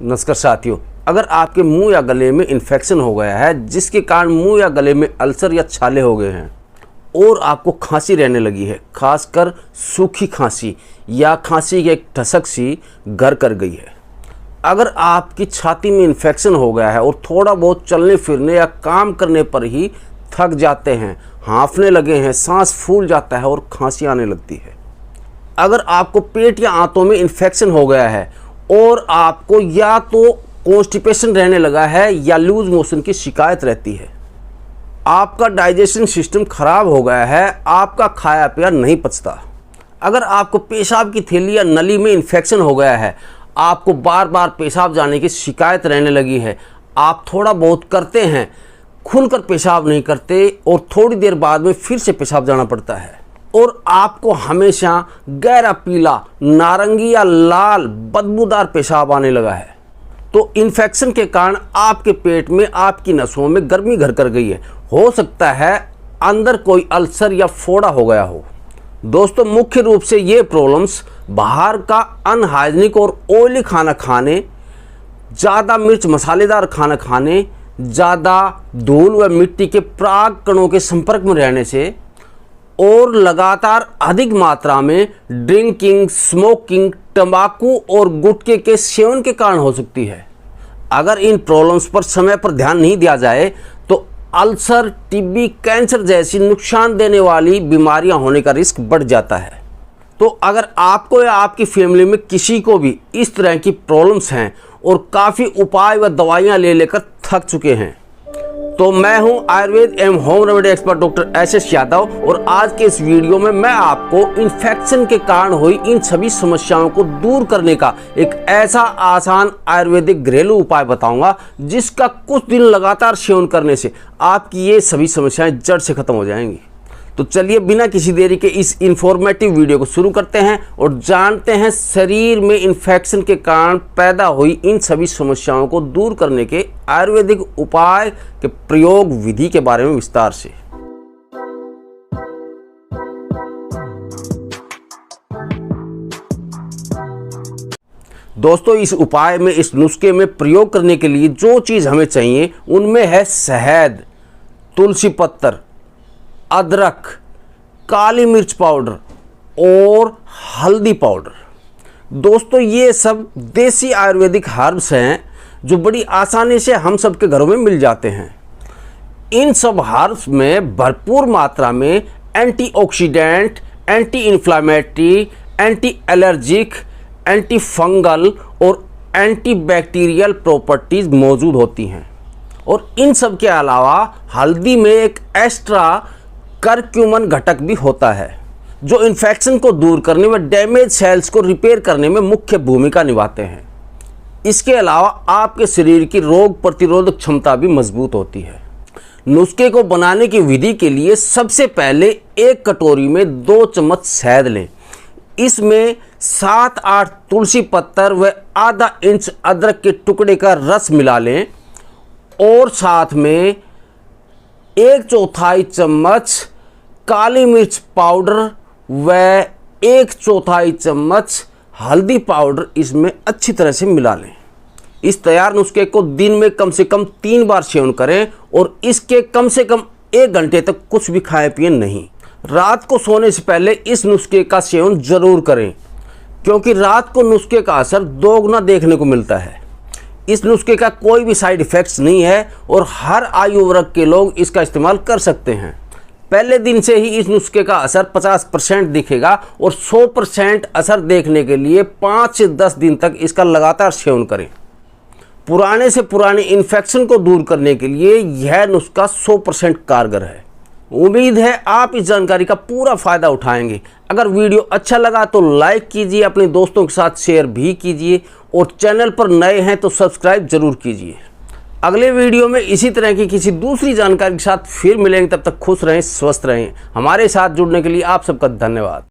नमस्कार साथियों, अगर आपके मुंह या गले में इन्फेक्शन हो गया है जिसके कारण मुंह या गले में अल्सर या छाले हो गए हैं और आपको खांसी रहने लगी है, खासकर सूखी खांसी या खांसी की एक ठसक सी घर कर गई है, अगर आपकी छाती में इन्फेक्शन हो गया है और थोड़ा बहुत चलने फिरने या काम करने पर ही थक जाते हैं, हाँफने लगे हैं, सांस फूल जाता है और खांसी आने लगती है, अगर आपको पेट या आंतों में इन्फेक्शन हो गया है और आपको या तो कॉन्स्टिपेशन रहने लगा है या लूज मोशन की शिकायत रहती है, आपका डाइजेशन सिस्टम खराब हो गया है, आपका खाया पिया नहीं पचता, अगर आपको पेशाब की थैली या नली में इन्फेक्शन हो गया है, आपको बार बार पेशाब जाने की शिकायत रहने लगी है, आप थोड़ा बहुत करते हैं, खुलकर पेशाब नहीं करते और थोड़ी देर बाद में फिर से पेशाब जाना पड़ता है और आपको हमेशा गहरा पीला, नारंगी या लाल बदबूदार पेशाब आने लगा है, तो इन्फेक्शन के कारण आपके पेट में, आपकी नसों में गर्मी घर कर गई है, हो सकता है अंदर कोई अल्सर या फोड़ा हो गया हो। दोस्तों, मुख्य रूप से ये प्रॉब्लम्स बाहर का अनहाइजीनिक और ऑयली खाना खाने, ज़्यादा मिर्च मसालेदार खाना खाने, ज़्यादा धूल व मिट्टी के पराग कणों के संपर्क में रहने से और लगातार अधिक मात्रा में ड्रिंकिंग, स्मोकिंग, तंबाकू और गुटखे के सेवन के कारण हो सकती है। अगर इन प्रॉब्लम्स पर समय पर ध्यान नहीं दिया जाए तो अल्सर, टीबी, कैंसर जैसी नुकसान देने वाली बीमारियां होने का रिस्क बढ़ जाता है। तो अगर आपको या आपकी फैमिली में किसी को भी इस तरह की प्रॉब्लम्स हैं और काफ़ी उपाय व दवाइयाँ ले लेकर थक चुके हैं, तो मैं हूं आयुर्वेद एवं home remedy expert doctor S Yadav और आज के इस वीडियो में मैं आपको इन्फेक्शन के कारण हुई इन सभी समस्याओं को दूर करने का एक ऐसा आसान आयुर्वेदिक घरेलू उपाय बताऊंगा जिसका कुछ दिन लगातार सेवन करने से आपकी ये सभी समस्याएं जड़ से खत्म हो जाएंगी। तो चलिए बिना किसी देरी के इस इंफॉर्मेटिव वीडियो को शुरू करते हैं और जानते हैं शरीर में इन्फेक्शन के कारण पैदा हुई इन सभी समस्याओं को दूर करने के आयुर्वेदिक उपाय के प्रयोग विधि के बारे में विस्तार से। दोस्तों, इस उपाय में, इस नुस्खे में प्रयोग करने के लिए जो चीज़ हमें चाहिए उनमें है शहद, तुलसी पत्तर, अदरक, काली मिर्च पाउडर और हल्दी पाउडर। दोस्तों, ये सब देसी आयुर्वेदिक हर्ब्स हैं जो बड़ी आसानी से हम सब के घरों में मिल जाते हैं। इन सब हर्ब्स में भरपूर मात्रा में antioxidant, anti inflammatory, anti allergic, anti fungal और एंटी बैक्टीरियल प्रॉपर्टीज़ मौजूद होती हैं और इन सब के अलावा हल्दी में एक एक्स्ट्रा करक्यूमन घटक भी होता है जो इन्फेक्शन को दूर करने व डैमेज सेल्स को रिपेयर करने में मुख्य भूमिका निभाते हैं। इसके अलावा आपके शरीर की रोग प्रतिरोधक क्षमता भी मजबूत होती है। नुस्खे को बनाने की विधि के लिए सबसे पहले एक कटोरी में 2 चम्मच शहद लें, इसमें 7-8 तुलसी पत्तर व आधा इंच अदरक के टुकड़े का रस मिला लें और साथ में 1/4 चम्मच काली मिर्च पाउडर व 1/4 चम्मच हल्दी पाउडर इसमें अच्छी तरह से मिला लें। इस तैयार नुस्खे को दिन में कम से कम 3 बार सेवन करें और इसके कम से कम 1 घंटे तक कुछ भी खाए पिए नहीं। रात को सोने से पहले इस नुस्खे का सेवन जरूर करें क्योंकि रात को नुस्खे का असर दोगुना देखने को मिलता है। इस नुस्खे का कोई भी साइड इफ़ेक्ट्स नहीं है और हर आयु वर्ग के लोग इसका इस्तेमाल कर सकते हैं। पहले दिन से ही इस नुस्खे का असर 50% दिखेगा और 100% असर देखने के लिए 5 से 10 दिन तक इसका लगातार सेवन करें। पुराने से पुराने इन्फेक्शन को दूर करने के लिए यह नुस्खा 100% कारगर है। उम्मीद है आप इस जानकारी का पूरा फ़ायदा उठाएंगे। अगर वीडियो अच्छा लगा तो लाइक कीजिए, अपने दोस्तों के साथ शेयर भी कीजिए और चैनल पर नए हैं तो सब्सक्राइब जरूर कीजिए। अगले वीडियो में इसी तरह की किसी दूसरी जानकारी के साथ फिर मिलेंगे। तब तक खुश रहें, स्वस्थ रहें। हमारे साथ जुड़ने के लिए आप सबका धन्यवाद।